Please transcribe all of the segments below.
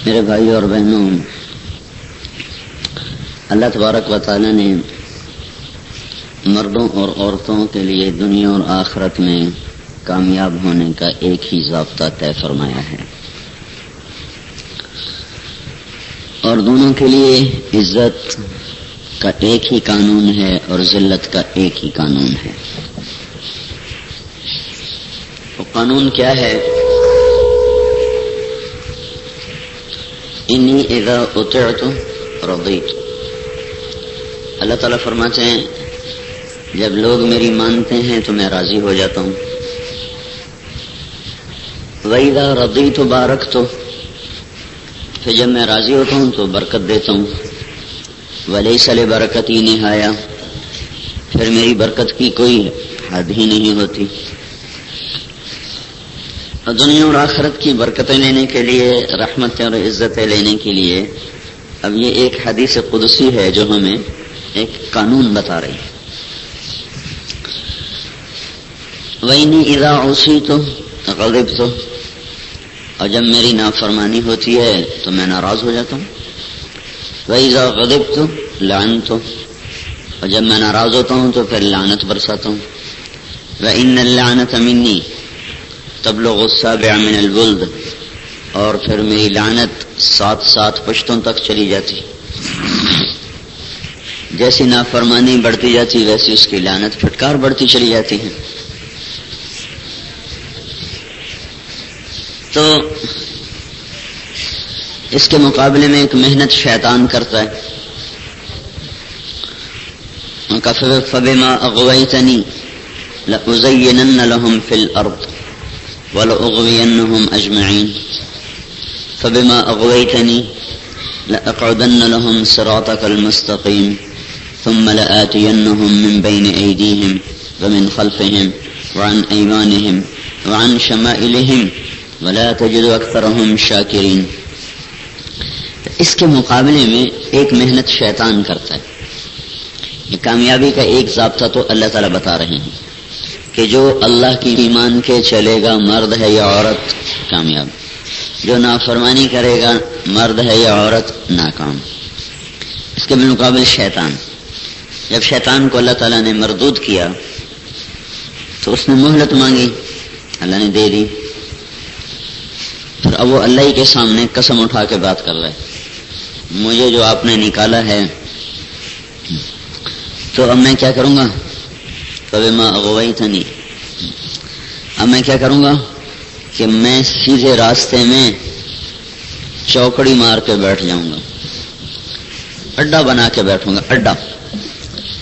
میرے بھائی اور بہنوں، اللہ تبارک و تعالی نے مردوں اور عورتوں کے لیے دنیا اور آخرت میں کامیاب ہونے کا ایک ہی ضابطہ طے فرمایا ہے، اور دونوں کے لیے عزت کا ایک ہی قانون ہے اور ذلت کا ایک ہی قانون ہے۔ وہ قانون کیا ہے؟ انی اذا اطعت رضیت۔ اللہ تعالیٰ فرماتے ہیں جب لوگ میری مانتے ہیں تو میں راضی ہو جاتا ہوں۔ وَإِذَا رَضِيتُ بَارَكْتُ، پھر جب میں راضی ہوتا ہوں تو برکت دیتا ہوں۔ وَلَيْسَ لِبَرَكَتِي نِهَایَہ، پھر میری برکت کی کوئی حد ہی نہیں ہوتی۔ اور دنیا اور آخرت کی برکتیں لینے کے لیے، رحمتیں اور عزتیں لینے کے لیے اب یہ ایک حدیث قدسی ہے جو ہمیں ایک قانون بتا رہی ہے۔ وَإِنِّي إِذَا عُصِيتُ غَضِبْتُ، اور جب میری نافرمانی ہوتی ہے تو میں ناراض ہو جاتا ہوں۔ وَإِذَا غَضِبْتُ لَعَنْتُ، اور جب میں ناراض ہوتا ہوں تو پھر لعنت برساتا ہوں۔ وَإِنَّ اللَّعْنَةَ مِنِّي تبلغ السابع من الولد، اور پھر میری لعنت 7 پشتوں تک چلی جاتی۔ جیسی نافرمانی بڑھتی جاتی ویسی اس کی لعنت پھٹکار بڑھتی چلی جاتی ہے۔ تو اس کے مقابلے میں ایک محنت شیطان کرتا ہے۔ فَبِمَا أَغْوَيْتَنِي لَأُزَيِّنَنَّ لَهُمْ فِي الْأَرْضِ وَلَأُغْوِيَنَّهُمْ أَجْمَعِينَ فَبِمَا أَغْوَيْتَنِي لَأَقْعُدَنَّ لَهُمْ صِرَاطَكَ الْمُسْتَقِيمَ ثُمَّ لَآتِيَنَّهُمْ مِنْ بَيْنِ أَيْدِيهِمْ وَمِنْ خَلْفِهِمْ وَعَنْ أَيْمَانِهِمْ وَعَنْ شَمَائِلِهِمْ وَلَا تَجِدُ أَكْثَرَهُمْ شَاكِرِينَ۔ اس کے مقابلے میں ایک محنت شیطان کرتا ہے۔ یہ کامیابی کا ایک ضابطہ تو اللہ تعالیٰ بتا رہے ہیں کہ جو اللہ کی ایمان کے چلے گا، مرد ہے یا عورت، کامیاب۔ جو نافرمانی کرے گا، مرد ہے یا عورت، ناکام۔ اس کے بالمقابل شیطان، جب شیطان کو اللہ تعالیٰ نے مردود کیا تو اس نے مہلت مانگی، اللہ نے دے دی۔ پھر اب وہ اللہ ہی کے سامنے قسم اٹھا کے بات کر رہا ہے، مجھے جو آپ نے نکالا ہے تو اب میں کیا کروں گا؟ فَبِمَا أَغْوَيْتَنِي، اب میں کیا کروں گا کہ میں سیدھے راستے میں چوکڑی مار کے بیٹھ جاؤں گا، اڈا بنا کے بیٹھوں گا، اڈا،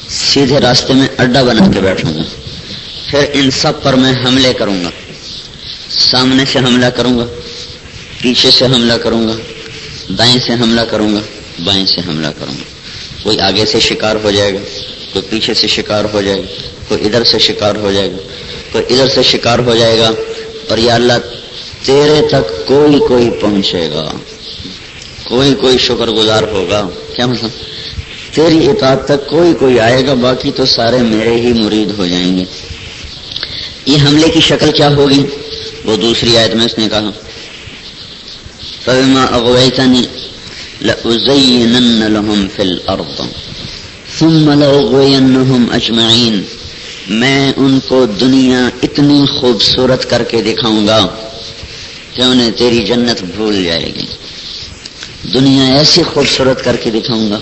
سیدھے راستے میں اڈا بنا کے بیٹھوں گا۔ پھر ان سب پر میں حملے کروں گا، سامنے سے حملہ کروں گا، پیچھے سے حملہ کروں گا، دائیں سے حملہ کروں گا، بائیں سے حملہ کروں گا۔ کوئی آگے سے شکار ہو جائے گا، کوئی پیچھے سے شکار ہو جائے گا، کوئی ادھر سے شکار ہو جائے گا، کوئی ادھر سے شکار ہو جائے گا۔ اور یا اللہ تیرے تک کوئی پہنچے گا، کوئی شکر گزار ہوگا۔ کیا مطلب؟ تیری اطاعت تک کوئی آئے گا، باقی تو سارے میرے ہی مرید ہو جائیں گے۔ یہ حملے کی شکل کیا ہوگی؟ وہ دوسری آیت میں اس نے کہا فَبِمَا أَغْوَيْتَنِي لَأُزَيِّنَنَّ لَهُمْ فِي الْأَرْضِ ثُمَّ لَأُغْوِيَنَّهُمْ أَجْمَعِينَ، میں ان کو دنیا اتنی خوبصورت کر کے دکھاؤں گا کہ انہیں تیری جنت بھول جائے گی۔ دنیا ایسی خوبصورت کر کے دکھاؤں گا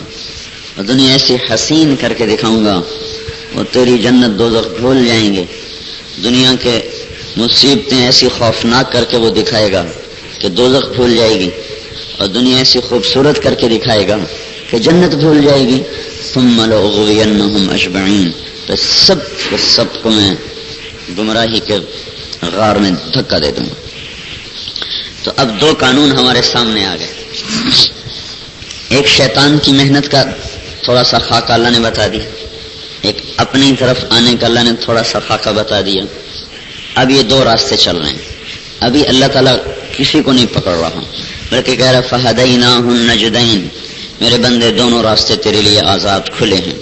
اور دنیا ایسی حسین کر کے دکھاؤں گا، وہ تیری جنت دوزخ بھول جائیں گے۔ دنیا کے مصیبتیں ایسی خوفناک کر کے وہ دکھائے گا کہ دوزخ بھول جائے گی، اور دنیا ایسی خوبصورت کر کے دکھائے گا کہ جنت بھول جائے گی۔ ثم لأغوینہم اجمعین، تو سب کو میں گمراہی کے غار میں دھکا دے دوں گا۔ تو اب دو قانون ہمارے سامنے آ گئے۔ ایک شیطان کی محنت کا تھوڑا سا خاکہ اللہ نے بتا دیا، ایک اپنی طرف آنے کا اللہ نے تھوڑا سا خاکہ بتا دیا۔ اب یہ دو راستے چل رہے ہیں۔ ابھی اللہ تعالیٰ کسی کو نہیں پکڑ رہا بلکہ کہہ رہا فَهَدَيْنَاهُ النَّجْدَيْنِ، میرے بندے دونوں راستے تیرے لیے آزاد کھلے ہیں۔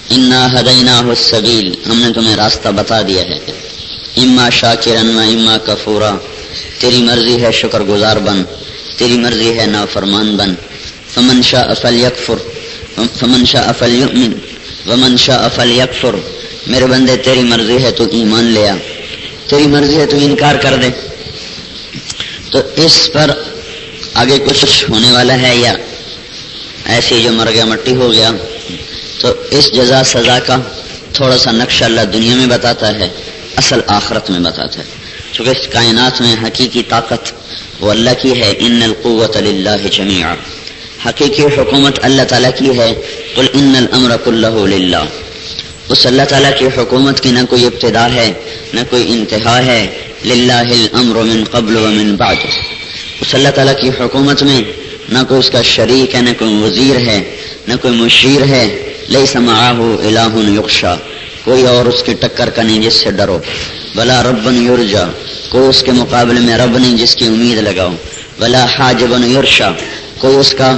اِنَّا هَدَيْنَاهُ السَّبِيلَ، ہم نے تمہیں راستہ بتا دیا ہے۔ اِمَّا شَاكِرًا وَإِمَّا كَفُورًا، تیری مرضی ہے شکر گزار بن تیری مرضی ہے نافرمان بن. فمن شاء فلیکفر فمن شاء فلیؤمن ومن شاء فلیکفر. میرے بندے تیری مرضی ہے تو ایمان لے آ, تیری مرضی ہے تو انکار کر دے. تو اس پر آگے کچھ ہونے والا ہے یا ایسے جو مر گیا مٹی ہو گیا؟ تو اس جزا سزا کا تھوڑا سا نقشہ اللہ دنیا میں بتاتا ہے, اصل آخرت میں بتاتا ہے. چونکہ اس کائنات میں حقیقی طاقت وہ اللہ کی ہے. ان القوت للہ جمیعا, حقیقی حکومت اللہ تعالیٰ کی ہے. قل ان الامر کلہ للہ. اس اللہ تعالیٰ کی حکومت کی نہ کوئی ابتدا ہے نہ کوئی انتہا ہے. للہ الامر من قبل ومن بعد. اس اللہ تعالیٰ کی حکومت میں نہ کوئی اس کا شریک ہے, نہ کوئی وزیر ہے, نہ کوئی مشیر ہے. لیس معہ الہ یخشا, کوئی اور اس کی ٹکر کا نہیں جس سے ڈرو. ولا رب یرجا, کوئی اس کے مقابلے میں رب نہیں جس کی امید لگاؤ. ولا حاجب یرشا, کوئی اس کا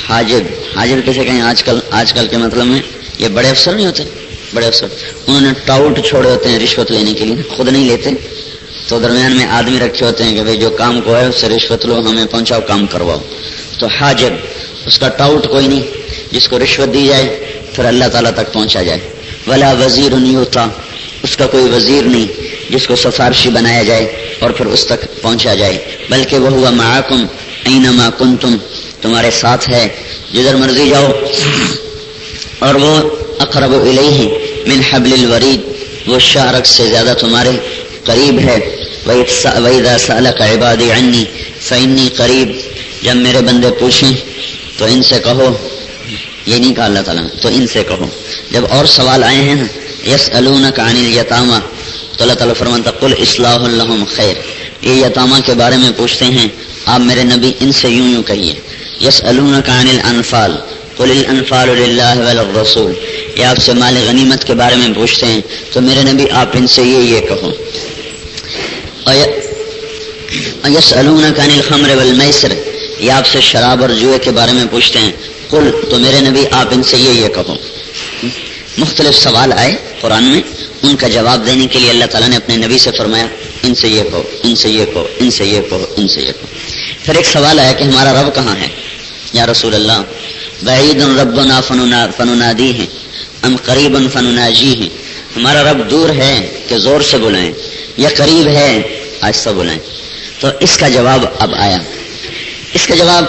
حاجب. حاجب کیسے کہیں آج کل کے مطلب میں یہ بڑے افسر نہیں ہوتے, بڑے افسر انہوں نے ٹاؤٹ چھوڑے ہوتے ہیں رشوت لینے کے لیے, خود نہیں لیتے تو درمیان میں آدمی رکھے ہوتے ہیں کہ بھئی جو کام کو ہے اس سے رشوت لو, ہمیں پہنچاؤ, کام کرواؤ. تو حاجب اس کا ٹاؤٹ کوئی نہیں جس کو رشوت دی جائے پھر اللہ تعالیٰ تک پہنچا جائے. ولا وزیر یوتا, اس کا کوئی وزیر نہیں جس کو سفارشی بنایا جائے اور پھر اس تک پہنچا جائے. بلکہ وہ ہوا معاکم اینما کنتم, تمہارے ساتھ ہے جدھر مرضی جاؤ. اور وہ اقرب الیہ من حبل الورید, وہ شاہ رگ سے زیادہ تمہارے قریب ہے. وَإِذَا سَأَلَكَ عِبَادِي عَنِّي فَإِنِّي قَرِيب, جب میرے بندے پوچھیں تو ان سے کہو, یہ نہیں کہا اللہ تعالیٰ, تو ان سے کہو. جب اور سوال آئے ہیں نا یسألونک عن الیتامی, تو اللہ تعالیٰ فرماتا قل اصلاح لہم خیر. یہ یتامہ کے بارے میں پوچھتے ہیں آپ میرے نبی, ان سے یوں کہیے. یسألونک عن الانفال قل الانفال للہ وللرسول, یہ آپ سے مال غنیمت کے بارے میں پوچھتے ہیں تو میرے نبی آپ ان سے یہ کہو. یسألونک عن الخمر والمیسر, یہ آپ سے شراب اور جوئے کے بارے میں پوچھتے ہیں. قل, تو میرے نبی آپ ان سے یہ کہو. مختلف سوال آئے قرآن میں, ان کا جواب دینے کے لیے اللہ تعالیٰ نے اپنے نبی سے فرمایا ان سے یہ کہو, ان سے یہ کہو, ان سے یہ کہو, ان سے یہ کہو. پھر ایک سوال آیا کہ ہمارا رب کہاں ہے یا رسول اللہ؟ بعید ربنا فننادیہ ام قریب فنناجیہ, ہمارا رب دور ہے کہ زور سے بلائیں یا قریب ہے آہستہ بلائیں. تو اس کا جواب اب آیا. اس کا جواب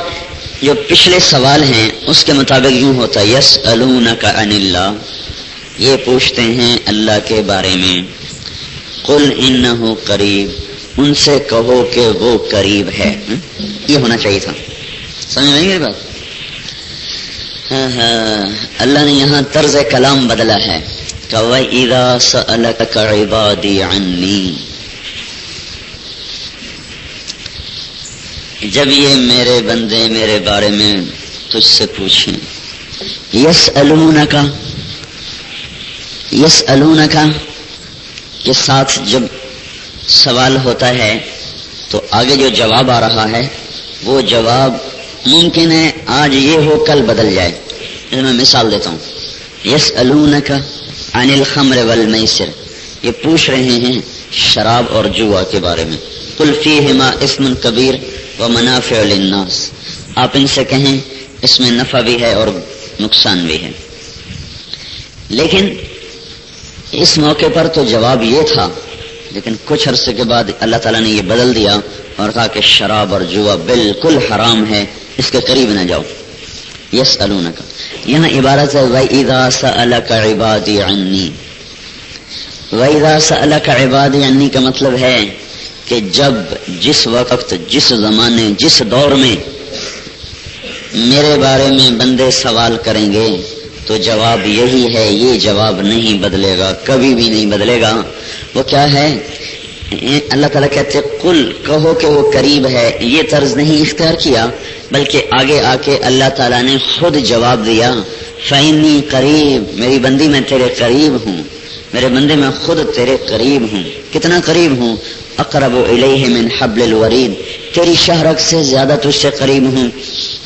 جو پچھلے سوال ہیں اس کے مطابق یوں ہوتا ہے یسألونک عن اللہ, یہ پوچھتے ہیں اللہ کے بارے میں. قل انہ قریب, ان سے کہو کہ وہ قریب ہے. یہ ہونا چاہیے تھا, سمجھ میں میری بات؟ اللہ نے یہاں طرز کلام بدلا ہے کہ وَإِذَا سَأَلَكَ عِبَادِي عَنِّي, جب یہ میرے بندے میرے بارے میں تجھ سے پوچھیں. یسألونکا, یسألونکا کے ساتھ جب سوال ہوتا ہے تو آگے جو جواب آ رہا ہے وہ جواب ممکن ہے آج یہ ہو کل بدل جائے. میں مثال دیتا ہوں. یسألونک عن الخمر والمیسر, یہ پوچھ رہے ہیں شراب اور جوا کے بارے میں. قل فیہما اسم کبیر ومنافع للناس, آپ ان سے کہیں اس میں نفع بھی ہے اور نقصان بھی ہے. لیکن اس موقع پر تو جواب یہ تھا, لیکن کچھ عرصے کے بعد اللہ تعالیٰ نے یہ بدل دیا اور کہا کہ شراب اور جوا بالکل حرام ہے, اس کے قریب نہ جاؤ. یسألونک, یہاں عبارت ہے وَإِذَا سَأَلَكَ عِبَادِي عَنِّي. وَإِذَا سَأَلَكَ عِبَادِي عَنِّي کا مطلب ہے کہ جب, جس وقت, جس زمانے, جس دور میں میرے بارے میں بندے سوال کریں گے تو جواب یہی ہے, یہ جواب نہیں بدلے گا, کبھی بھی نہیں بدلے گا. وہ کیا ہے؟ اللہ تعالیٰ کہتے قل, کہو کہ وہ قریب ہے. یہ طرز نہیں اختیار کیا بلکہ آگے آ کے اللہ تعالیٰ نے خود جواب دیا فإنی قریب, میری بندی میں تیرے قریب ہوں, میرے بندے میں خود تیرے قریب ہوں. کتنا قریب ہوں؟ اقرب الیہ من حبل الورید, تیری شہرک سے زیادہ تجھ سے قریب ہوں.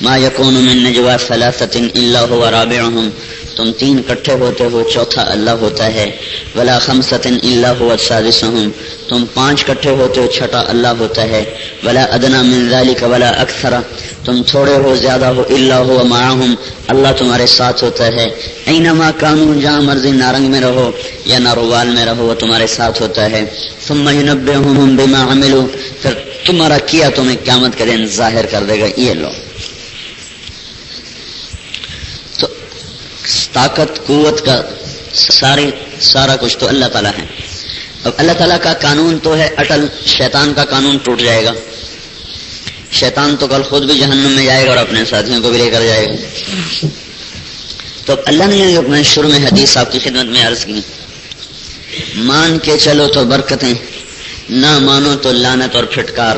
ما یکون من نجوا ثلاثۃ الا هو رابعهم تم تین اکٹھے ہوتے ہو چوتھا اللہ ہوتا ہے. ولا خمسۃ الا هو سادسهم تم پانچ اکٹھے ہوتے ہو چھٹا اللہ ہوتا ہے. ولا ادنى من ذلك ولا اکثر تم تھوڑے ہو زیادہ ہو الا هو معهم اللہ تمہارے ساتھ ہوتا ہے. اینما کانوا جہاں مرضی نارنگ میں رہو یا ناروال میں رہو وہ تمہارے ساتھ ہوتا ہے. ثم ينبئهم بما عملوا پھر تمہارا کیا تمہیں قیامت کے دن ظاہر کر دے گا. یہ لو تو طاقت قوت کا سارا کچھ تو اللہ تعالیٰ ہے. اب اللہ تعالیٰ کا قانون تو ہے اٹل، شیطان کا قانون ٹوٹ جائے گا. شیطان تو کل خود بھی جہنم میں جائے گا اور اپنے ساتھیوں کو بھی لے کر جائے گا. تو اللہ نے اپنے شروع میں حدیث آپ کی خدمت میں عرض کی، مان کے چلو تو برکتیں، نہ مانو تو لعنت اور پھٹکار،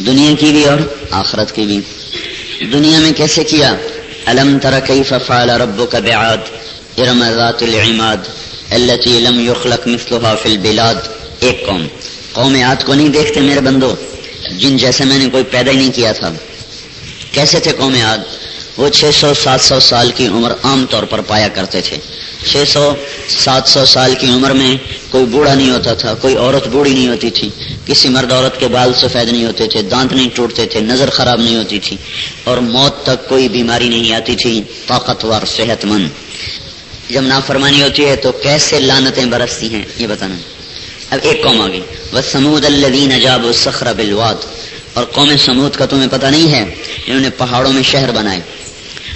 دنیا کی بھی اور آخرت کی بھی. دنیا میں کیسے کیا؟ الم تر کیف فعل ربک بعاد ارم ذات العماد التي لم يخلق مثلها في البلاد. ایک قوم عاد کو نہیں دیکھتے میرے بندو، جن جیسے میں نے کوئی پیدا ہی نہیں کیا تھا. کیسے تھے قوم عاد؟ وہ 600-700 سال کی عمر عام طور پر پایا کرتے تھے. 600-700 سال کی عمر میں کوئی بوڑھا نہیں ہوتا تھا، کوئی عورت بوڑھی نہیں ہوتی تھی، کسی مرد عورت کے بال سفید نہیں ہوتے تھے، دانت نہیں ٹوٹتے تھے، نظر خراب نہیں ہوتی تھی، اور موت تک کوئی بیماری نہیں آتی تھی، طاقتور صحت مند. جب نافرمانی ہوتی ہے تو کیسے لعنتیں برستی ہیں یہ بتانا. اب ایک قوم آ گئی، وَثَمُودَ الَّذِينَ جَابُوا الصَّخْرَ بِالْوَادِ اور قوم سمود کا تمہیں پتہ نہیں ہے انہوں نے پہاڑوں میں شہر بنائے.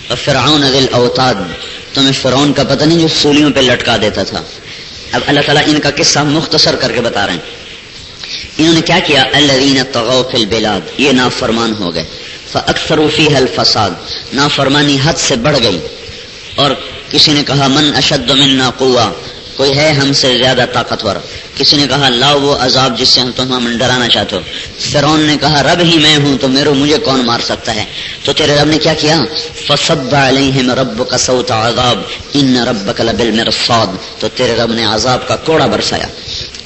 وَفِرْعَوْنَ ذِي الْأَوْتَادِ تمہیں فرعون کا پتہ نہیں جو سولیوں پہ لٹکا دیتا تھا. اب اللہ تعالیٰ ان کا قصہ مختصر کر کے بتا رہے ہیں. انہوں نے کیا کیا؟ الَّذِينَ طَغَوْا فِي الْبِلَادِ یہ نافرمان ہو گئے. فَأَكْثَرُوا فِيهَا الْفَسَادِ نافرمانی حد سے بڑھ گئی. اور کسی نے کہا من اشد منا قوہ کوئی ہے ہم سے زیادہ طاقتور. کسی نے کہا لاؤ وہ عذاب جس سے تم ڈرانا چاہتے ہو. فرعون نے کہا رب ہی میں ہوں تو مجھے کون مار سکتا ہے. تو تیرے رب نے کیا کیا؟ فصب علیہم ربک صوت عذاب ان ربک لبالمرصاد تو تیرے رب نے عذاب کا کوڑا برسایا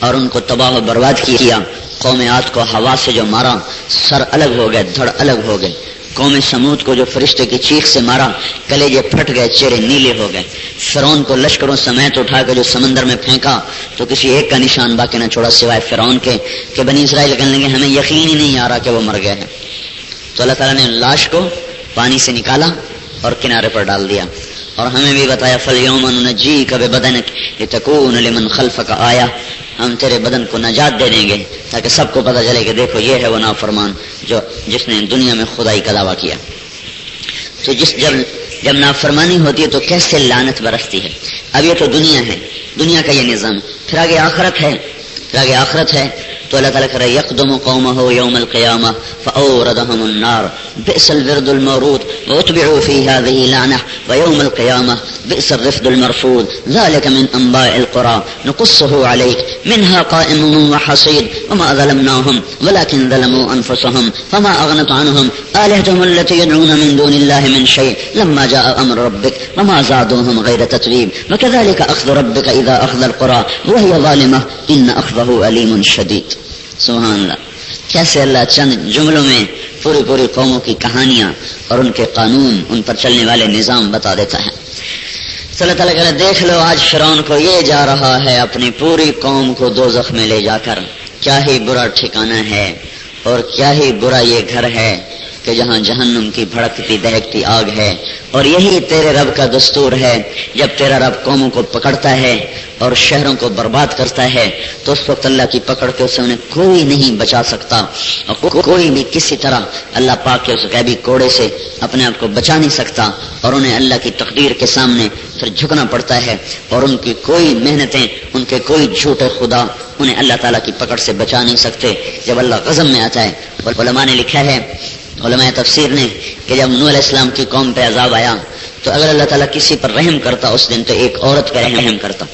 اور ان کو تباہ و برباد کیا. قوم عاد کو ہوا سے جو مارا سر الگ ہو گئے، دھڑ الگ ہو گئے. قوم سمود کو جو فرشتے کی چیخ سے مارا کلیجے پھٹ گئے، چہرے نیلے ہو گئے. فرعون کو لشکروں سمیت اٹھا کے جو سمندر میں پھینکا تو کسی ایک کا نشان باقی نہ چھوڑا سوائے فرعون کے کہ بنی اسرائیل کہنے لگے ہمیں یقین ہی نہیں آ رہا کہ وہ مر گئے ہیں. تو اللہ تعالیٰ نے لاش کو پانی سے نکالا اور کنارے پر ڈال دیا اور ہمیں بھی بتایا فَالْيَوْمَ نُنَجِّيكَ بِبَدَنِكَ لِتَكُونَ لِمَنْ خَلْفَكَ آیَةً ہم تیرے بدن کو نجات دے دیں گے تاکہ سب کو پتہ چلے کہ دیکھو یہ ہے وہ نافرمان جس نے دنیا میں خدائی کا دعویٰ کیا. تو جب نافرمانی ہوتی ہے تو کیسے لعنت برستی ہے. اب یہ تو دنیا ہے، دنیا کا یہ نظام. پھر آگے آخرت ہے تو اللہ تعالیٰ کہہ رہا ہے یقدم قومہ یوم القیامہ فاوردہم النار بئس الورد المورود واتبعوا فی هذه لعنہ ویوم القیامہ بئس الرفد المرفود ذلك من انباء القرى نقصه عليك منها قائم وحصيد وما ظلمناهم ولكن ظلموا انفسهم فما اغنت عنهم آلهتهم التي يدعون من دون الله من شيء لما جاء امر ربك وما زادوهم غير تتبيب وكذلك اخذ ربك اذا اخذ القرى وهي ظالمة ان اخذه عليم شديد. سبحان اللہ. کیسے اللہ چند جملوں میں پوری قوموں کی کہانیاں اور ان کے قانون، ان پر چلنے والے نظام بتا دیتا ہے. صلی اللہ تعالیٰ کہتے دیکھ لو آج فرعون کو یہ جا رہا ہے اپنی پوری قوم کو دوزخ میں لے جا کر. کیا ہی برا ٹھکانہ ہے اور کیا ہی برا یہ گھر ہے کہ جہاں جہنم کی بھڑکتی دہکتی آگ ہے. اور یہی تیرے رب کا دستور ہے. جب تیرا رب قوموں کو پکڑتا ہے اور شہروں کو برباد کرتا ہے تو اس وقت اللہ کی پکڑ کے اسے انہیں کوئی نہیں بچا سکتا اور کوئی بھی کسی طرح اللہ پاک کے اس غیبی کوڑے سے اپنے آپ کو بچا نہیں سکتا. اور انہیں اللہ کی تقدیر کے سامنے پھر جھکنا پڑتا ہے اور ان کی کوئی محنتیں، ان کے کوئی جھوٹے خدا انہیں اللہ تعالیٰ کی پکڑ سے بچا نہیں سکتے. جب اللہ غضب میں آتا ہے. علماء نے لکھا ہے، علماء تفسیر نے، کہ جب نوح علیہ السلام کی قوم پہ عذاب آیا تو اگر اللہ تعالیٰ کسی پر رحم کرتا اس دن تو ایک عورت پہ رحم کرتا.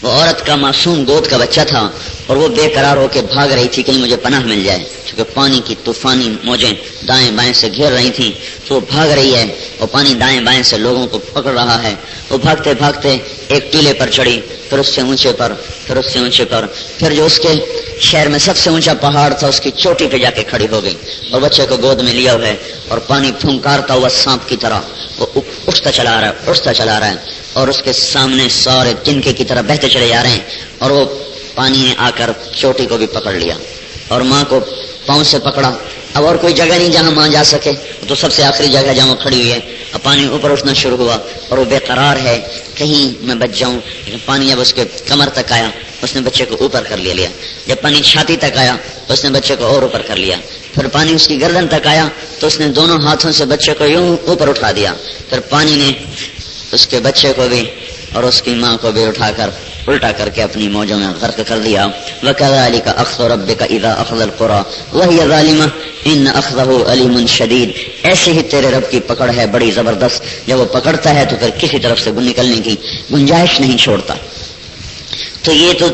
وہ عورت کا معصوم گود کا بچہ تھا اور وہ بے قرار ہو کے بھاگ رہی تھی کہیں مجھے پناہ مل جائے، چونکہ پانی کی طوفانی موجیں دائیں بائیں سے گھیر رہی تھیں تو وہ بھاگ رہی ہے اور پانی دائیں بائیں سے لوگوں کو پکڑ رہا ہے. وہ بھاگتے بھاگتے ایک ٹیلے پر چڑھی، پھر اس سے اونچے پر، پھر اس سے اونچے پر، پھر جو اس کے شہر میں سب سے اونچا پہاڑ تھا اس کی چوٹی پہ جا کے کھڑی ہو گئی اور بچے کو گود میں لیا ہوا ہے اور پانی پھنکارتا ہوا سانپ کی طرح وہ اٹھتا چلا رہا ہے اور اس کے سامنے سارے تنکے کی طرح بہتے چلے جا رہے ہیں اور وہ پانی نے آ کر چوٹی کو بھی پکڑ لیا اور ماں کو پاؤں سے پکڑا. اب اور کوئی جگہ نہیں جہاں ماں جا سکے، تو سب سے آخری جگہ جہاں وہ کھڑی ہوئی ہے. اب پانی اوپر اٹھنا شروع ہوا اور وہ بے قرار ہے کہیں میں بچ جاؤں، لیکن پانی اب اس کے کمر تک آیا، اس نے بچے کو اوپر کر لیا. جب پانی چھاتی تک آیا اس نے بچے کو اور اوپر کر لیا. پھر پانی اس کی گردن تک آیا تو اس نے دونوں ہاتھوں سے بچے کو یوں اوپر اٹھا دیا. پھر پانی نے اس کے بچے کو بھی اور اس کی ماں کو بھی اٹھا کر الٹا کر کے اپنی موجوں میں غرق کر دیا. وَكَذَلِكَ أَخْذُ رَبِّكَ إِذَا أَخَذَ الْقُرَىٰ وَهِيَ ظَالِمَةٌ إِنَّ أَخْذَهُ أَلِيمٌ شَدِيدٌ. ایسے ہی تیرے رب کی پکڑ ہے بڑی زبردست، جب وہ پکڑتا ہے تو پھر کسی طرف سے نکلنے کی گنجائش نہیں چھوڑتا. تو یہ تو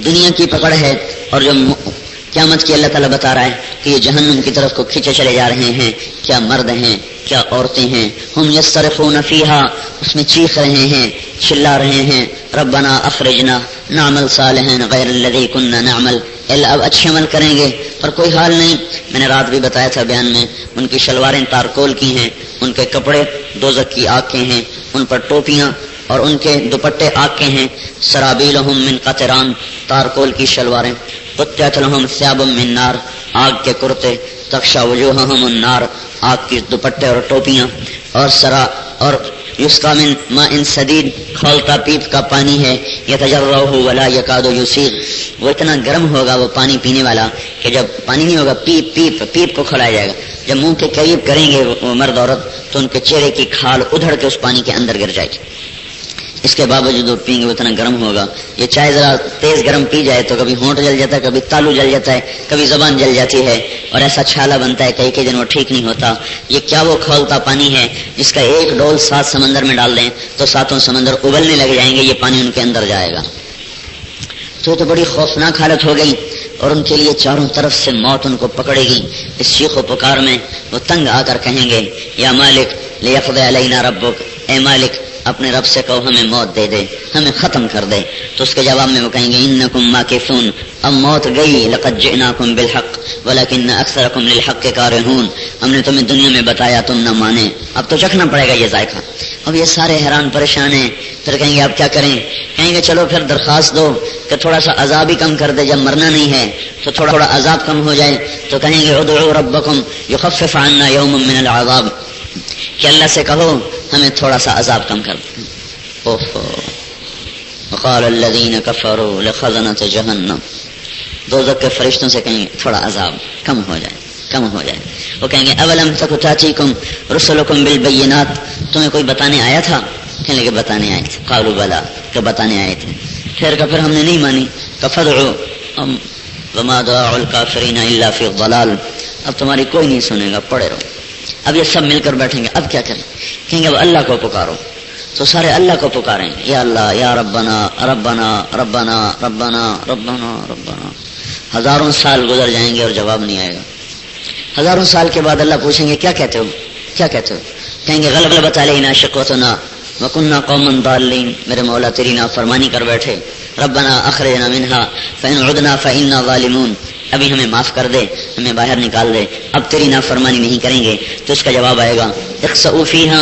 دنیا کی پکڑ ہے، اور جو قیامت کی اللہ تعالیٰ بتا رہا ہے کہ یہ جہنم کی طرف کو کھینچے چلے جا رہے ہیں. کیا مرد ہیں، کیا عورتیں ہیں. ہم یصرخون فیہا، اس میں چیخ رہے ہیں، چلا رہے ہیں. ربنا اخرجنا نعمل صالحا غیر الذی کننا نعمل، اللہ اب اچھے عمل کریں گے پر کوئی حال نہیں. میں نے رات بھی بتایا تھا بیان میں، ان کی شلواریں تارکول کی ہیں، ان کے کپڑے دوزخ کی آگ کے ہیں، ان پر ٹوپیاں اور ان کے دوپٹے آگ کے ہیں. سرابیلہم من قطران، تارکول کی شلواریں. قطعت لہم ثیاب من نار، آگ کے کرتے. تخشى وجوہہم النار، آگ کی دوپٹے اور ٹوپیاں. اور سرا اور یسقى من ماء سدید، کھولتا پیپ کا پانی ہے. یتجرعہ ولا یکاد یسیغ، وہ اتنا گرم ہوگا وہ پانی پینے والا کہ جب پانی نہیں ہوگا پیپ کو کھلایا جائے گا. جب منہ کے قریب کریں گے وہ مرد عورت تو ان کے چہرے کی کھال ادھڑ کے اس پانی کے اندر گر جائے گی. اس کے باوجود وہ پئیں گے وہ اتنا گرم ہوگا. یہ چائے ذرا تیز گرم پی جائے تو کبھی ہونٹ جل جاتا ہے، کبھی تالو جل جاتا ہے، کبھی زبان جل جاتی ہے اور ایسا چھالا بنتا ہے کئی دن وہ ٹھیک نہیں ہوتا. یہ کیا وہ کھولتا پانی ہے جس کا ایک ڈول 7 سمندر میں ڈال دیں تو 7 سمندر ابلنے لگ جائیں گے، یہ پانی ان کے اندر جائے گا. تو یہ تو بڑی خوفناک حالت ہو گئی اور ان کے لیے چاروں طرف سے موت ان کو پکڑے گی. اس چیخ و پکار میں وہ تنگ آ کر کہیں گے یا مالک لیقضی علینا ربک، اے مالک اپنے رب سے کہو ہمیں موت دے دے، ہمیں ختم کر دے. تو اس کے جواب میں وہ کہیں گے انکم ماکثون، اب موت گئی. لقد جئناکم بالحق ولکن اکثرکم للحق کارہون، ہم نے تمہیں دنیا میں بتایا تم نہ مانے، اب تو چکھنا پڑے گا یہ ذائقہ. اب یہ سارے حیران پریشان ہیں. پھر کہیں گے اب کیا کریں؟ کہیں گے چلو پھر درخواست دو کہ تھوڑا سا عذاب ہی کم کر دے، جب مرنا نہیں ہے تو تھوڑا عذاب کم ہو جائے. تو کہیں گے ادعوا ربکم یخفف عنا یوما من العذاب، کہ اللہ سے کہو ہمیں تھوڑا سا عذاب کم کر دیں. وقال الذین کفروا لخزنۃ جہنم، دوزخ کے فرشتوں سے کہیں گے تھوڑا عذاب کم ہو جائے. وہ کہیں گے اولم تک تاتیکم رسلکم بالبینات، تمہیں کوئی بتانے آیا تھا؟ کہنے لگے بتانے آئے تھے. قالوا بلا، کہ بتانے آئے تھے. پھر ہم نے نہیں مانی. فادعوا وما دعاء الکافرین الا فی الضلال، اب تمہاری کوئی نہیں سنے گا، پڑے رہو. اب یہ سب مل کر بیٹھیں گے، اب کیا کریں؟ کہیں گے اب اللہ کو پکارو. تو سارے اللہ کو پکاریں گے، یا اللہ یا ربنا ربنا ربنا ربنا ربنا ربنا. 1000 سال گزر جائیں گے اور جواب نہیں آئے گا. 1000 سال کے بعد اللہ پوچھیں گے کیا کہتے ہو؟ کہیں گے غلبت علینا شقوتنا وکننا قوما ضالین، میرے مولا تیری نافرمانی کر بیٹھے. ربنا اخرجنا منها فإن عدنا فإنا ظالمون، ابھی ہمیں معاف کر دے، ہمیں باہر نکال دے، اب تیری نافرمانی نہیں کریں گے. تو اس کا جواب آئے گا اخسؤوا فیہا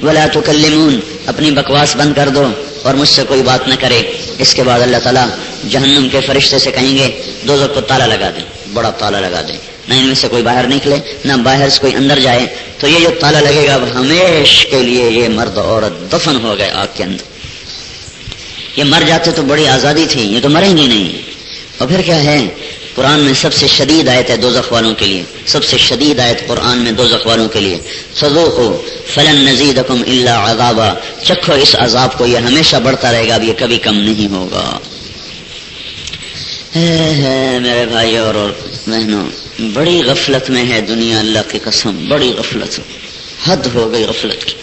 ولا تکلمون، اپنی بکواس بند کر دو اور مجھ سے کوئی بات نہ کرے. اس کے بعد اللہ تعالیٰ جہنم کے فرشتے سے کہیں گے دوزخ کو تالا لگا دیں، بڑا تالا لگا دیں، نہ ان میں سے کوئی باہر نکلے نہ باہر سے کوئی اندر جائے. تو یہ جو تالا لگے گا اب ہمیشہ کے لیے یہ مرد عورت دفن ہو گئے آگ کے اندر. یہ مر جاتے تو بڑی آزادی تھی، یہ تو مریں گے نہیں. اور پھر کیا ہے؟ قرآن میں سب سے شدید آیت ہے دوزخ والوں کے لیے، سب سے شدید آیت قرآن میں دوزخ والوں کے لیے. فذوقوا فلن نزیدکم الا عذابا، چکھو اس عذاب کو، یہ ہمیشہ بڑھتا رہے گا، اب یہ کبھی کم نہیں ہوگا. میرے بھائی اور بہنوں، بڑی غفلت میں ہے دنیا، اللہ کی قسم بڑی غفلت، حد ہو گئی غفلت کی.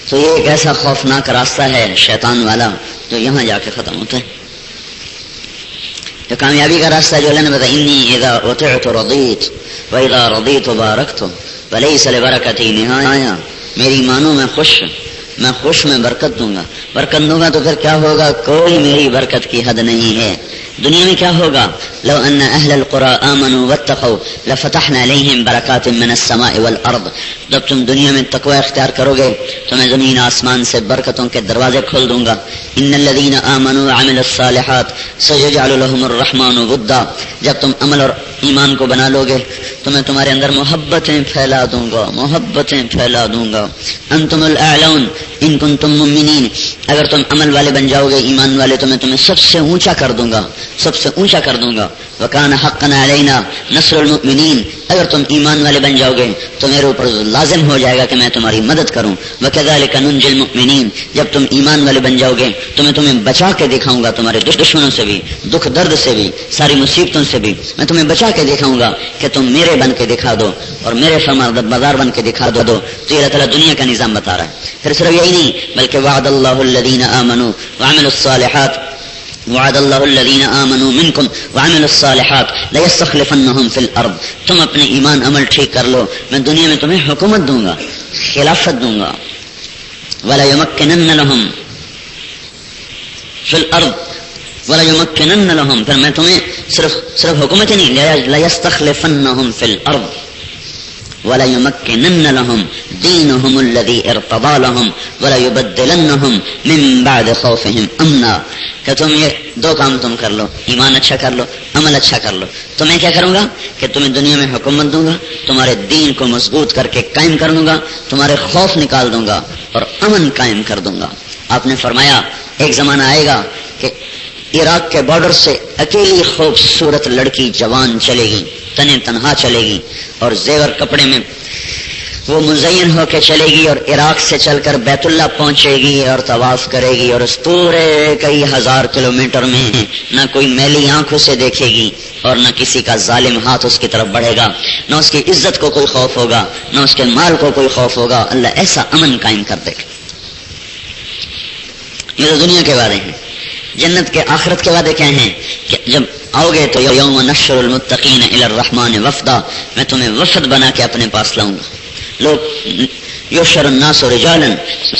تو یہ ایک ایسا خوفناک راستہ ہے شیطان والا جو یہاں جا کے ختم ہوتا ہے. جو کامیابی کا راستہ جو اللہ نے بتایا انی اذا اطعت رضیت واذا رضیت بارکت ولیس لبرکتی نہایا میری مانو میں خوش میں برکت دوں گا تو پھر کیا ہوگا؟ کوئی میری برکت کی حد نہیں ہے. دنیا میں کیا ہوگا؟ لو ان اہل القرى آمنوا واتقوا لفتحنا علیہم برکات من السماء والارض. جب تم دنیا میں تقوی اختیار کرو گے تو میں زمین آسمان سے برکتوں کے دروازے کھول دوں گا. ان الذين آمنوا وعملوا الصالحات سيجعل لهم الرحمن ودا. جب تم عمل اور ایمان کو بنا لو گے تو میں تمہارے اندر محبتیں پھیلا دوں گا. انتم الاعلون ان کنتم مؤمنین. اگر تم عمل والے بن جاؤ گے، ایمان والے، تو میں تمہیں سب سے اونچا کر دوں گا. وکان حقا علینا نصر المؤمنین. اگر تم ایمان والے بن جاؤ گے تو میرے اوپر لازم ہو جائے گا کہ میں تمہاری مدد کروں. وکذالک ننجی المؤمنین. جب تم ایمان والے بن جاؤ گے تو میں تمہیں بچا کے دکھاؤں گا، تمہارے دشمنوں سے بھی، دکھ درد سے بھی، ساری مصیبتوں سے بھی میں تمہیں بچا کے دکھاؤں گا کہ تم میرے بن کے دکھا دو اور میرے فرمانبردار بن کے دکھا دو. تو یہ اللہ تعالیٰ دنیا کا نظام بتا رہا ہے. پھر صرف یہی نہیں بلکہ وعد اللہ الذین آمنوا وعملوا الصالحات منکم وعملوا الصالحات لیستخلفنہم فی الارض. تم اپنے ایمان عمل ٹھیک کر لو، میں دنیا میں تمہیں حکومت دوں گا، خلافت دوں گا. ولیمکنن لہم فی الارض ولیمکنن لہم. پھر میں تمہیں صرف حکومت ہی نہیں، لیستخلفنہم فی الارض وَلَيُمَكِّنَنَّ لَهُمْ دِينُهُمُ الَّذِي ارْتَضَىٰ لَهُمْ وَلَيُبَدِّلَنَّهُمْ مِن بَعْدِ خَوْفِهِمْ أَمْنًا. کہ تم یہ دو کام تم کر لو، ایمان اچھا کر لو، عمل اچھا کر لو، تو میں کیا کروں گا کہ تمہیں دنیا میں حکومت دوں گا، تمہارے دین کو مضبوط کر کے قائم کر دوں گا، تمہارے خوف نکال دوں گا اور امن قائم کر دوں گا. آپ نے فرمایا ایک زمانہ آئے گا کہ عراق کے بارڈر سے اکیلی خوبصورت لڑکی جوان چلے گی، تنہا چلے گی اور زیور کپڑے میں وہ مزین ہو کے چلے گی اور عراق سے چل کر بیت اللہ پہنچے گی اور طواف کرے گی اور اس پورے کئی ہزار کلومیٹر میں نہ کوئی میلی آنکھوں سے دیکھے گی اور نہ کسی کا ظالم ہاتھ اس کی طرف بڑھے گا، نہ اس کی عزت کو کوئی خوف ہوگا، نہ اس کے مال کو کوئی خوف ہوگا. اللہ ایسا امن قائم کر دے. یہ تو دنیا کے وعدے ہیں. جنت کے آخرت کے وعدے کیا ہیں کہ جب آؤ گے تو یوم نحشر المتقین الی الرحمن وفدا. میں تمہیں وفد بنا کے اپنے پاس لاؤں گا. لوگ یحشر الناس رجالا،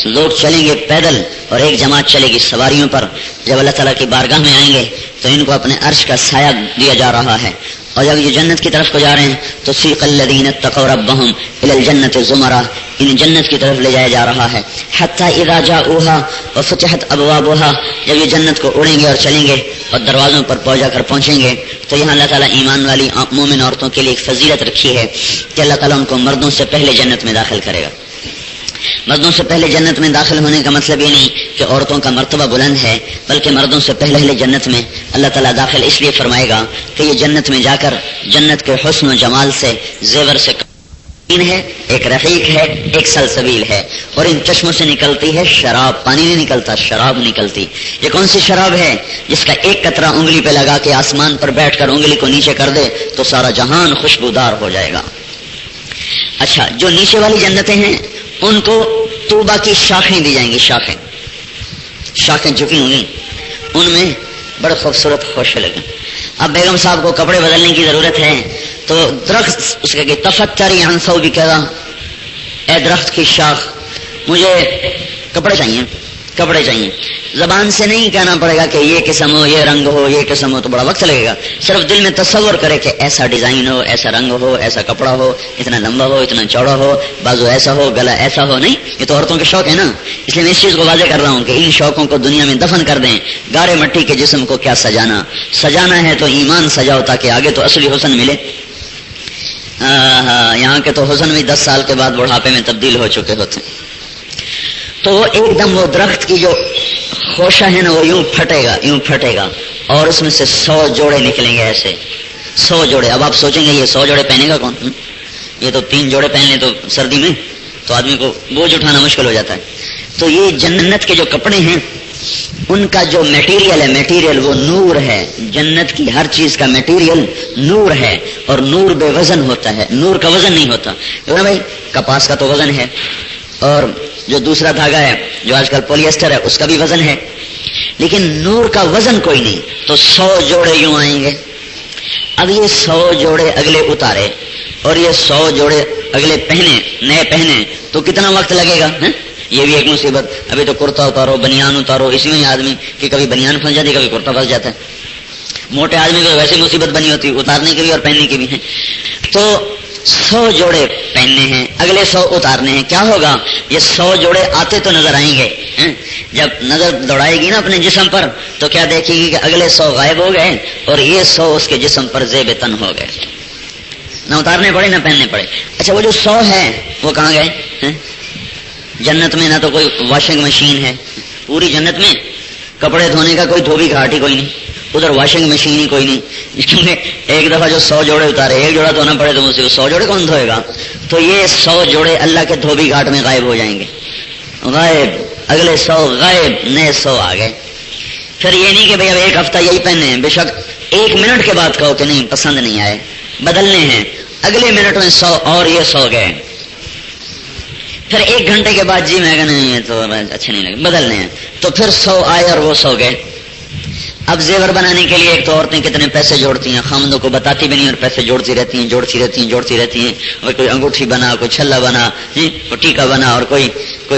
لوگ چلیں گے پیدل اور ایک جماعت چلے گی سواریوں پر. جب اللہ تعالیٰ کی بارگاہ میں آئیں گے تو ان کو اپنے عرش کا سایہ دیا جا رہا ہے. اور جب یہ جنت کی طرف کو جا رہے ہیں تو سیق الذین اتقوا ربهم الی الجنۃ زمرا. انہیں جنت کی طرف لے جایا جا رہا ہے. حتی اذا جاؤها وفتحت ابوابها. جب یہ جنت کو اڑیں گے اور چلیں گے اور دروازوں پر پہنچیں گے تو یہاں اللہ تعالیٰ ایمان والی مومن عورتوں کے لیے ایک فضیلت رکھی ہے کہ اللہ تعالیٰ ان کو مردوں سے پہلے جنت میں داخل کرے گا. مردوں سے پہلے جنت میں داخل ہونے کا مطلب یہ نہیں کہ عورتوں کا مرتبہ بلند ہے، بلکہ مردوں سے پہلے جنت میں اللہ تعالیٰ داخل اس لیے فرمائے گا کہ یہ جنت میں جا کر جنت کے حسن و جمال سے، زیور سے ہے، ایک رحیق ہے، ایک سلسبیل ہے اور ان چشموں سے نکلتی ہے شراب. پانی نہیں نکلتا، شراب نکلتی. یہ کون سی شراب ہے؟ جس کا ایک قطرہ انگلی پہ لگا کے آسمان پر بیٹھ کر انگلی کو نیچے کر دے تو سارا جہان خوشبودار ہو جائے گا. اچھا، جو نیچے والی جنتیں ہیں ان کو طوبہ کی شاخیں دی جائیں گی. شاخیں جھکی ہوں گی، ان میں بڑے خوبصورت خوشے لگیں. اب بیگم صاحب کو کپڑے بدلنے کی ضرورت ہے تو درخت اس کے تفتری عن ثوبک، اے درخت کی شاخ مجھے کپڑے چاہیے. زبان سے نہیں کہنا پڑے گا کہ یہ قسم ہو، یہ رنگ ہو، یہ قسم ہو، تو بڑا وقت لگے گا. صرف دل میں تصور کرے کہ ایسا ڈیزائن ہو، ایسا رنگ ہو، ایسا کپڑا ہو، اتنا لمبا ہو، اتنا چوڑا ہو، بازو ایسا ہو، گلا ایسا ہو. نہیں، یہ تو عورتوں کے شوق ہے نا. اس لیے میں اس چیز کو واضح کر رہا ہوں کہ ان شوقوں کو دنیا میں دفن کر دیں. گارے مٹی کے جسم کو کیا سجانا ہے تو ایمان سجاؤ تاکہ آگے تو اصلی حسن ملے. یہاں کے تو حسن بھی 10 سال کے بعد بڑھاپے میں تبدیل ہو چکے ہوتے ہیں. تو ایک دم وہ درخت کی جو خوشہ ہے نا وہ یوں پھٹے گا اور اس میں سے 100 جوڑے نکلیں گے. ایسے 100 جوڑے. اب آپ سوچیں گے یہ 100 جوڑے پہنے گا کون؟ یہ تو 3 جوڑے پہن لیں تو سردی میں تو آدمی کو بوجھ اٹھانا مشکل ہو جاتا ہے. تو یہ جنت کے جو کپڑے ہیں ان کا جو میٹیریل وہ نور ہے. جنت کی ہر چیز کا میٹیریل نور ہے اور نور بے وزن ہوتا ہے. نور کا وزن نہیں ہوتا. بھائی کپاس کا تو وزن ہے اور جو دوسرا دھاگا ہے جو آج کل پولیسٹر ہے اس کا بھی وزن ہے، لیکن نور کا وزن کوئی نہیں. تو 100 جوڑے یوں آئیں گے. اب یہ 100 جوڑے اگلے اتارے اور یہ 100 جوڑے اگلے نئے پہنے تو کتنا وقت لگے گا؟ یہ بھی ایک مصیبت. ابھی تو کرتا اتارو بنیان اتارو، اسی میں آدمی کہ کبھی بنیان پھنس جاتی کبھی کرتا پھنس جاتا ہے. موٹے آدمی کو ویسے مصیبت بنی ہوتی اتارنے کی بھی اور پہننے کی بھی ہے. تو 100 جوڑے پہننے ہیں، اگلے 100 اتارنے ہیں. کیا ہوگا؟ یہ 100 جوڑے آتے تو نظر آئیں گے. جب نظر دوڑائے گی نا اپنے جسم پر تو کیا دیکھے گی کہ اگلے 100 غائب ہو گئے اور یہ 100 اس کے جسم پر زیب تن ہو گئے، نہ اتارنے پڑے نہ پہننے پڑے. اچھا وہ جو 100 ہے وہ کہاں گئے؟ جنت میں نہ تو کوئی واشنگ مشین ہے، پوری جنت میں کپڑے دھونے کا کوئی دھوبی گھاٹ ہی کوئی نہیں، ادھر واشنگ مشین ہی کوئی نہیں. کیونکہ ایک دفعہ جو 100 جوڑے اتارے ایک جوڑا دھونا پڑے تو مجھے 100 جوڑے کون دھوئے گا؟ تو یہ 100 جوڑے اللہ کے دھوبی گھاٹ میں غائب ہو جائیں گے. غائب، اگلے 100 غائب، نئے 100 آ گئے. پھر یہ نہیں کہ بھئی اب ایک ہفتہ یہی پہننے ہیں، بے شک 1 منٹ کے بعد کہو کہ نہیں پسند نہیں آئے بدلنے ہیں، اگلے منٹ میں 100 اور یہ 100 گئے. پھر 1 گھنٹے کے بعد جی میں کہا نہیں یہ تو اچھے نہیں لگے بدلنے ہیں، تو پھر 100 آئے اور وہ 100 گئے. اب زیور بنانے کے لیے ایک تو عورتیں کتنے پیسے جوڑتی ہیں، خامندوں کو بتاتی بھی نہیں اور پیسے جوڑتی رہتی ہیں. اور کوئی انگوٹھی بنا، کوئی چھلا بنا، کوئی ٹیکا بنا اور کوئی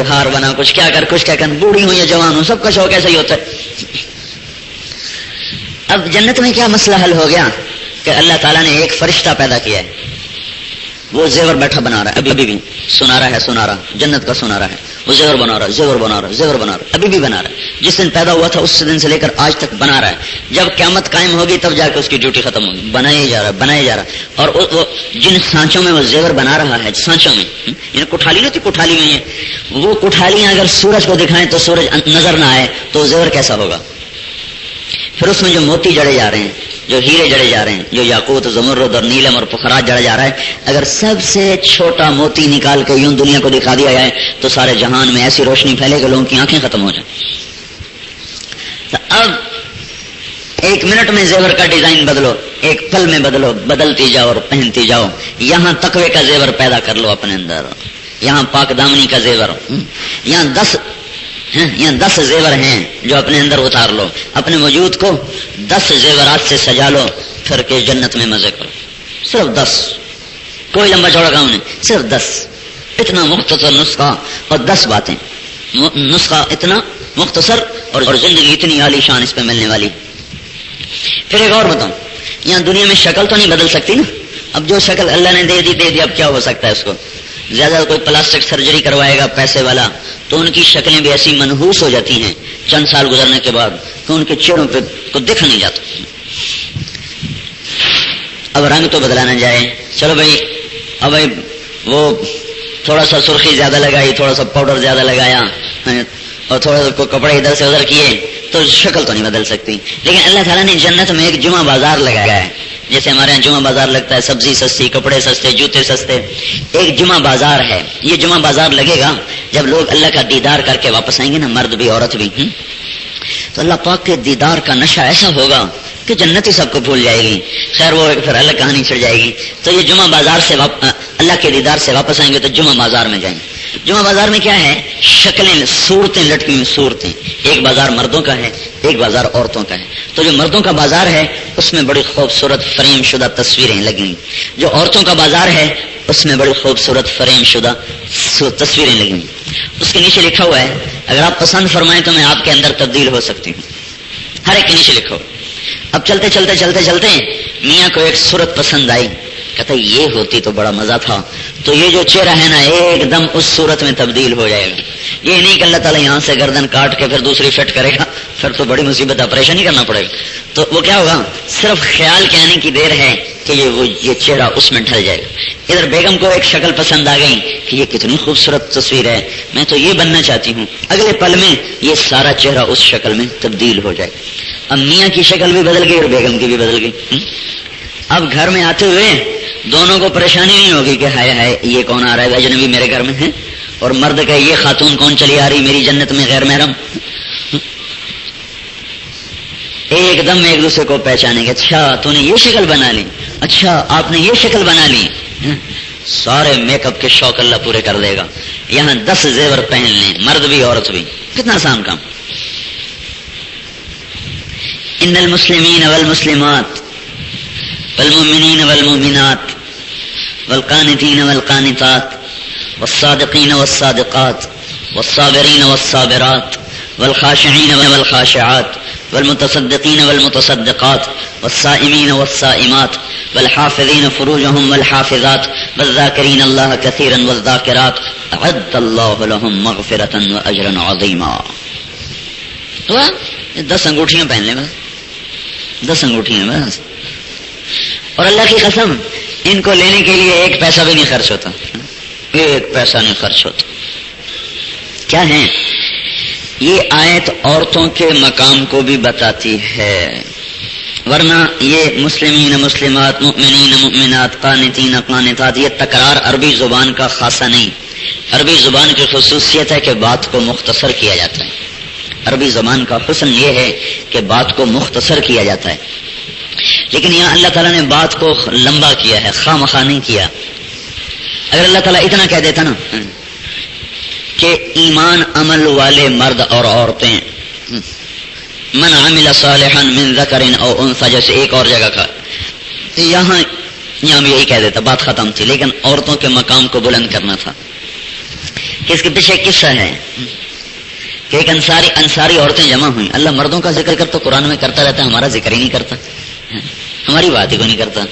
ہار بنا، کچھ کیا کر بوڑھی ہوں یا جوان ہوں سب کا شوق ایسا ہی ہوتا ہے. اب جنت میں کیا مسئلہ حل ہو گیا کہ اللہ تعالیٰ نے ایک فرشتہ پیدا کیا ہے، وہ زیور بیٹھا بنا رہا ہے. ابھی بھی سنارا جنت کا سنارا ہے، وہ زیور بنا رہا ہے ابھی بھی بنا رہا ہے. جس دن پیدا ہوا تھا اس دن سے لے کر آج تک بنا رہا ہے. جب قیامت قائم ہوگی تب جا کے اس کی ڈیوٹی ختم ہوگی. بنایا جا رہا. اور وہ جن سانچوں میں وہ زیور بنا رہا ہے، سانچوں میں یعنی کوٹھالی نہیں تھی، کوٹھالی میں ہے وہ کوٹھالیاں اگر سورج کو دکھائیں تو سورج نظر نہ آئے تو زیور کیسا ہوگا؟ پھر اس میں جو موتی جڑے جا رہے ہیں، جو ہیرے جڑے جا رہے ہیں، جو یاقوت زمرد اور نیلم اور پخرات جڑا جا رہا ہے، اگر سب سے چھوٹا موتی نکال کے یوں دنیا کو دکھا دیا جائے تو سارے جہان میں ایسی روشنی پھیلے کہ لوگوں کی آنکھیں ختم ہو جائیں. تو اب 1 منٹ میں زیور کا ڈیزائن بدلو، ایک پل میں بدلتی جاؤ اور پہنتی جاؤ. یہاں تقوی کا زیور پیدا کر لو اپنے اندر، یہاں پاک دامنی کا زیور، یہاں 10 زیور ہیں جو اپنے اندر اتار لو. اپنے وجود کو 10 زیورات سے سجا لو، پھر کے جنت میں مزے کرو. صرف 10، کوئی لمبا چوڑا کام نہیں، صرف 10. اتنا مختصر نسخہ اور 10 باتیں. نسخہ اتنا مختصر اور زندگی اتنی عالی شان اس پہ ملنے والی. پھر ایک اور بتاؤں، یہاں دنیا میں شکل تو نہیں بدل سکتی نا. اب جو شکل اللہ نے دے دی اب کیا ہو سکتا ہے اس کو؟ زیادہ کوئی پلاسٹک سرجری کروائے گا پیسے والا تو ان کی شکلیں بھی ایسی منحوس ہو جاتی ہیں چند سال گزرنے کے بعد کہ ان کے چہروں پہ کو دیکھا نہیں جاتا. اب رنگ تو بدلانا جائے، چلو اب وہ تھوڑا سا سرخی زیادہ لگائی، تھوڑا سا پاؤڈر زیادہ لگایا اور تھوڑا سا کپڑے ادھر سے ادھر کیے تو شکل تو نہیں بدل سکتی. لیکن اللہ تعالیٰ نے جنت میں ایک جمعہ بازار لگایا ہے. جیسے ہمارے یہاں جمعہ بازار لگتا ہے، سبزی سستی، کپڑے سستے، جوتے سستے. ایک جمعہ بازار ہے. یہ جمعہ بازار لگے گا جب لوگ اللہ کا دیدار کر کے واپس آئیں گے نا، مرد بھی عورت بھی، تو اللہ پاک کے دیدار کا نشہ ایسا ہوگا کہ جنت ہی سب کو بھول جائے گی. خیر وہ پھر الگ کہانی چھڑ جائے گی. تو یہ جمعہ بازار سے اللہ کے دیدار سے واپس آئیں گے تو جمعہ بازار میں جائیں گے. جمعہ بازار میں کیا ہے؟ شکلیں، صورتیں لٹکی ہوئی صورتیں. ایک بازار مردوں کا ہے، ایک بازار عورتوں کا ہے. تو جو مردوں کا بازار ہے اس میں بڑی خوبصورت فریم شدہ تصویریں لگی. جو عورتوں کا بازار ہے اس میں بڑی خوبصورت فریم شدہ تصویریں لگی. اس کے نیچے لکھا ہوا ہے اگر آپ پسند فرمائیں تو میں آپ کے اندر تبدیل ہو سکتی ہوں. ہر ایک کے نیچے لکھا ہوا. اب چلتے چلتے میاں کو ایک صورت پسند آئی، کہتا یہ ہوتی تو بڑا مزہ تھا. تو یہ جو چہرہ ہے نا ایک دم اس صورت میں تبدیل ہو جائے گا. یہ نہیں کہ اللہ تعالیٰ یہاں سے گردن کاٹ کے پھر دوسری فٹ کرے گا، پھر تو بڑی مصیبت، آپریشن ہی کرنا پڑے گا. تو وہ کیا ہوگا؟ صرف خیال کے آنے کی دیر ہے کہ یہ چہرہ اس میں ڈھل جائے گا. ادھر بیگم کو ایک شکل پسند آ گئی کہ یہ کتنی خوبصورت تصویر ہے، میں تو یہ بننا چاہتی ہوں. اگلے پل میں یہ سارا چہرہ اس شکل میں تبدیل ہو جائے. اب میاں کی شکل بھی بدل گئی اور بیگم کی بھی بدل گئی. اب گھر میں آتے ہوئے دونوں کو پریشانی نہیں ہوگی کہ ہائے یہ کون آ رہا ہے اجنبی میرے گھر میں ہے، اور مرد کہ یہ خاتون کون چلی آ رہی میری جنت میں غیر محرم. ایک دم ایک دوسرے کو پہچانیں گے. اچھا تو نے یہ شکل بنا لی، اچھا آپ نے یہ شکل بنا لی. سارے میک اپ کے شوق اللہ پورے کر دے گا. یہاں 10 زیور پہن لیں، مرد بھی عورت بھی. کتنا آسان کام. ان المسلمین والمسلمات والمؤمنین والمؤمنات والقانتین والقانتات والصادقین والصادقات والصابرین والصابرات والخاشعین والخاشعات والمتصدقین والمتصدقات والصائمین والصائمات والحافظین فروجهم والحافظات والذاکرین اللہ کثیرا والذاکرات اعد اللہ لهم مغفرۃ واجرا عظیما. 10 انگوٹھیاں پہن لیں بس, 10 انگوٹھیاں بس. اور اللہ کی قسم ان کو لینے کے لیے 1 پیسہ بھی نہیں خرچ ہوتا, 1 پیسہ نہیں خرچ ہوتا. کیا ہے یہ آیت؟ عورتوں کے مقام کو بھی بتاتی ہے, ورنہ یہ مسلمین مسلمات, مؤمنین مؤمنات, قانتین قانتات, یہ تکرار عربی زبان کا خاصہ نہیں. عربی زبان کی خصوصیت ہے کہ بات کو مختصر کیا جاتا ہے. عربی زبان کا حسن یہ ہے کہ بات کو مختصر کیا جاتا ہے, لیکن یہاں اللہ تعالیٰ نے بات کو لمبا کیا ہے, خواہ مخواہ نہیں کیا. اگر اللہ تعالیٰ اتنا کہہ دیتا نا کہ ایمان عمل والے مرد اور عورتیں, من عمل صالحا من ذکر او انثى, جیسے ایک اور جگہ کا, یہاں بھی یہی کہہ دیتا, بات ختم تھی. لیکن عورتوں کے مقام کو بلند کرنا تھا. کہ اس کے پیچھے قصہ ہے کہ ایک انصاری عورتیں جمع ہوئیں. اللہ مردوں کا ذکر کرتا قرآن میں کرتا رہتا ہے, ہمارا ذکر ہی نہیں کرتا, ہماری بات ہی کو نہیں کرتا.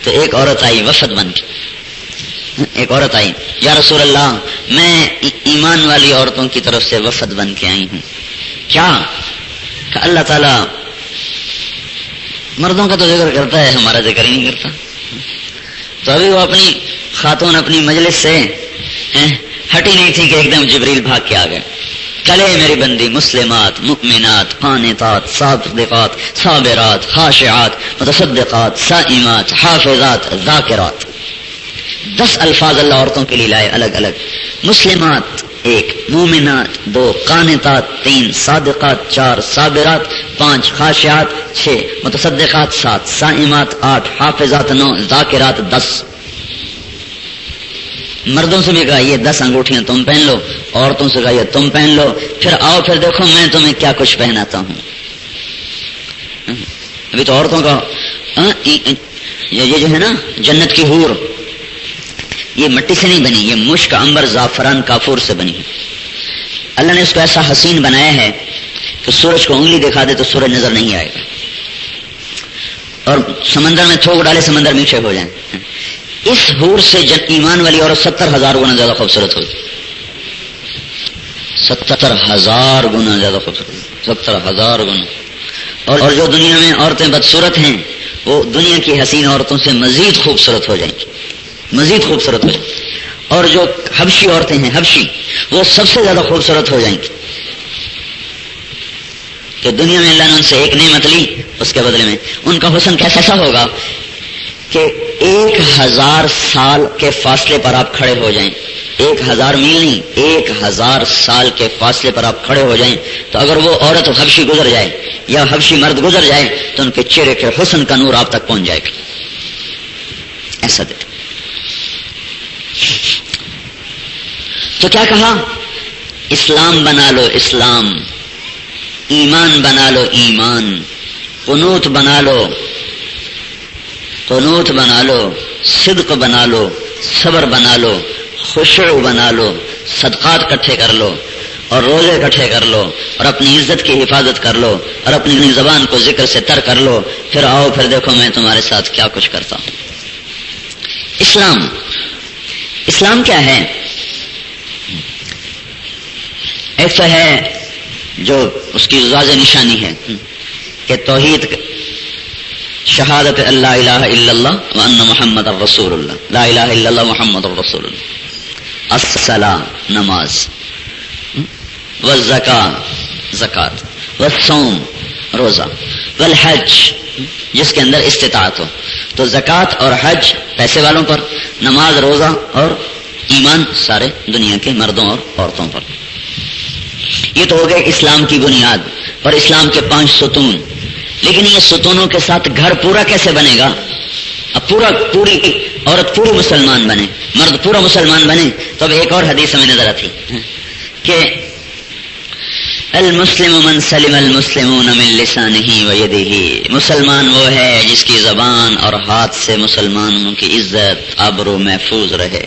تو ایک عورت آئی وفد بن کے, ایک عورت آئی, یا رسول اللہ میں ایمان والی عورتوں کی طرف سے وفد بن کے آئی ہوں. کیا کہ اللہ تعالیٰ مردوں کا تو ذکر کرتا ہے, ہمارا ذکر ہی نہیں کرتا. تو ابھی وہ اپنی خاتون اپنی مجلس سے ہٹی نہیں تھی کہ ایک دم جبریل بھاگ کے آ گئے. چلے میری بندی, مسلمات مؤمنات قانتات صادقات صابرات خاشعات متصدقات صائمات حافظات ذاکرات. 10 الفاظ اللہ عورتوں کے لیے لائے الگ الگ. مسلمات 1, مومنات 2, قانتات 3, صادقات 4, صابرات 5, خاشعات 6, متصدقات 7, صائمات 8, حافظات 9, ذاکرات 10. مردوں سے بھی کہا یہ 10 انگوٹھیاں تم پہن لو, عورتوں سے کہا یہ تم پہن لو. پھر آؤ پھر دیکھو میں تمہیں کیا کچھ پہناتا ہوں. ابھی تو عورتوں کا یہ جو ہے نا جنت کی حور, یہ مٹی سے نہیں بنی, یہ مشک عنبر زعفران کافور سے بنی ہے. اللہ نے اس کو ایسا حسین بنایا ہے کہ سورج کو انگلی دکھا دے تو سورج نظر نہیں آئے گا, اور سمندر میں تھوک ڈالے سمندر میٹھے ہو جائیں. اس حور سے ایمان والی عورت 70,000 گنا زیادہ خوبصورت ہوگی. 70,000 گنا زیادہ خوبصورت, 70,000 گنا. اور جو دنیا میں عورتیں بدصورت ہیں وہ دنیا کی حسین عورتوں سے مزید خوبصورت ہو جائیں گی, مزید خوبصورت ہو جائیں. اور جو حبشی عورتیں ہیں, حبشی, وہ سب سے زیادہ خوبصورت ہو جائیں گی. کہ دنیا میں اللہ نے ان سے ایک نعمت لی, اس کے بدلے میں ان کا حسن کیسا ہوگا کہ 1000 سال کے فاصلے پر آپ کھڑے ہو جائیں, 1000 میل نہیں, 1000 سال کے فاصلے پر آپ کھڑے ہو جائیں, تو اگر وہ عورت حبشی گزر جائے یا حبشی مرد گزر جائے تو ان کے چہرے کے حسن کا نور آپ تک پہنچ جائے گا. ایسا دیکھ. تو کیا کہا؟ اسلام بنا لو اسلام, ایمان بنا لو ایمان, قنوت بنا لو قنوت بنا لو, صدق بنا لو, صبر بنا لو, خشوع بنا لو, صدقات کٹھے کر لو اور روزے کٹھے کر لو اور اپنی عزت کی حفاظت کر لو اور اپنی زبان کو ذکر سے تر کر لو. پھر آؤ پھر دیکھو میں تمہارے ساتھ کیا کچھ کرتا ہوں. اسلام کیا ہے؟ ایک تو ہے جو اس کی واضح نشانی ہے کہ توحید, شہادت اللہ الہ الا اللہ وان محمد الرسول اللہ, لا الہ الا اللہ محمد الرسول اللہ. الصلاۃ نماز, والزکاۃ زکات, والصوم روزہ, والحج جس کے اندر استطاعت ہو. تو زکات اور حج پیسے والوں پر, نماز روزہ اور ایمان سارے دنیا کے مردوں اور عورتوں پر. یہ تو ہو گئے اسلام کی بنیاد اور اسلام کے 5 ستون. لیکن یہ ستونوں کے ساتھ گھر پورا کیسے بنے گا؟ اب پوری عورت پوری مسلمان بنے, مرد پورا مسلمان بنے. تو اب ایک اور حدیث ہمیں نظر آتی کہ المسلم من سلم المسلمون من لسانه و یده، مسلمان وہ ہے جس کی زبان اور ہاتھ سے مسلمانوں کی عزت آبرو محفوظ رہے۔